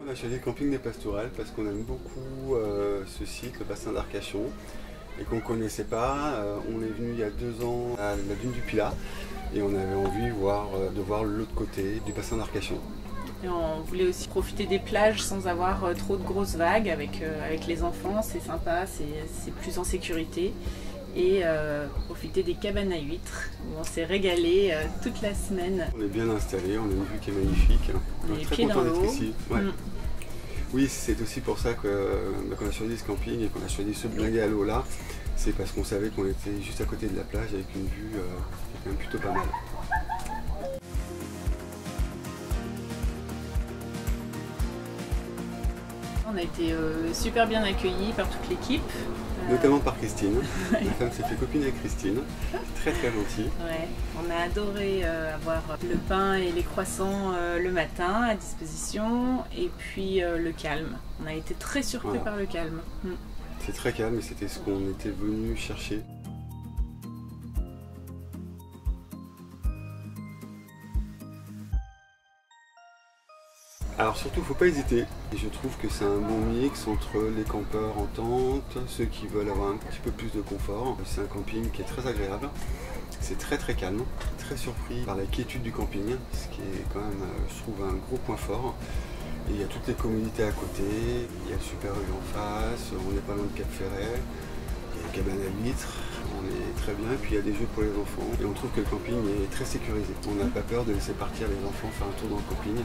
On a choisi le camping des Pastourelles parce qu'on aime beaucoup ce site, le bassin d'Arcachon, et qu'on ne connaissait pas. On est venu il y a 2 ans à la dune du Pilat et on avait envie de voir l'autre côté du bassin d'Arcachon. Et on voulait aussi profiter des plages sans avoir trop de grosses vagues avec les enfants, c'est sympa, c'est plus en sécurité. Et profiter des cabanes à huîtres où on s'est régalé toute la semaine. On est bien installé, on a une vue qui est magnifique. On est très content d'être ici. Ouais. Oui, c'est aussi pour ça qu'on a choisi ce camping et qu'on a choisi ce blingué à l'eau là. C'est parce qu'on savait qu'on était juste à côté de la plage avec une vue qui est quand même plutôt pas mal. On a été super bien accueillis par toute l'équipe. Notamment par Christine. Ma femme s'est fait copine avec Christine. Très très gentille. Ouais. On a adoré avoir le pain et les croissants le matin à disposition et puis le calme. On a été très surpris par le calme. C'est très calme et c'était ce qu'on était venu chercher. Alors surtout, faut pas hésiter. Et je trouve que c'est un bon mix entre les campeurs en tente, ceux qui veulent avoir un petit peu plus de confort. C'est un camping qui est très agréable. C'est très très calme. Très surpris par la quiétude du camping, ce qui est quand même, je trouve, un gros point fort. Et il y a toutes les commodités à côté. Il y a le Super U en face. On n'est pas loin de Cap Ferret. Il y a la cabane à huîtres. On est très bien. Et puis il y a des jeux pour les enfants. Et on trouve que le camping est très sécurisé. On n'a pas peur de laisser partir les enfants faire un tour dans le camping.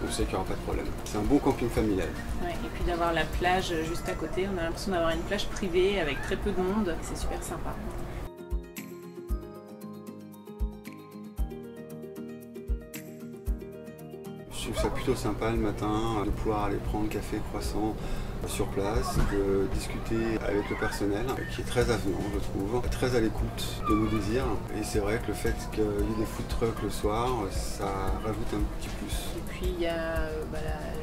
On sait qu'il n'y aura pas de problème. C'est un bon camping familial. Ouais, et puis d'avoir la plage juste à côté, on a l'impression d'avoir une plage privée avec très peu de monde. C'est super sympa. Je trouve ça plutôt sympa le matin de pouvoir aller prendre café, croissant sur place, de discuter avec le personnel qui est très avenant, je trouve, très à l'écoute de nos désirs. Et c'est vrai que le fait qu'il y ait des food trucks le soir, ça rajoute un petit plus. Et puis il y a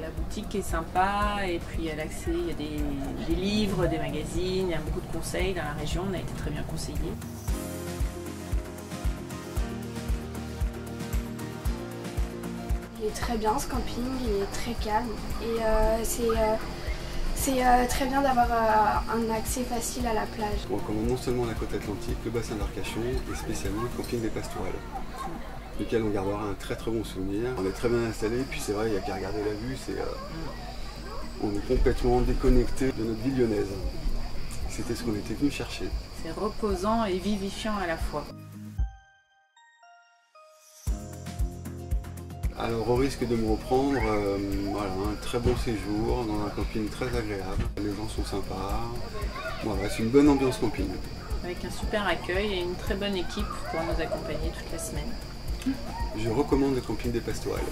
la boutique qui est sympa, et puis il y a l'accès, il y a des livres, des magazines, il y a beaucoup de conseils dans la région, on a été très bien conseillés. Il est très bien ce camping, il est très calme et c'est très bien d'avoir un accès facile à la plage. On recommande non seulement la côte atlantique, le bassin d'Arcachon et spécialement le camping des Pastourelles, duquel on gardera un très très bon souvenir. On est très bien installé, puis c'est vrai, il n'y a qu'à regarder la vue, on est complètement déconnecté de notre vie lyonnaise. C'était ce qu'on était venu chercher. C'est reposant et vivifiant à la fois. Alors au risque de me reprendre, voilà, un très bon séjour dans un camping très agréable. Les gens sont sympas. Voilà, c'est une bonne ambiance camping. Avec un super accueil et une très bonne équipe pour nous accompagner toute la semaine. Je recommande le camping des Pastourelles.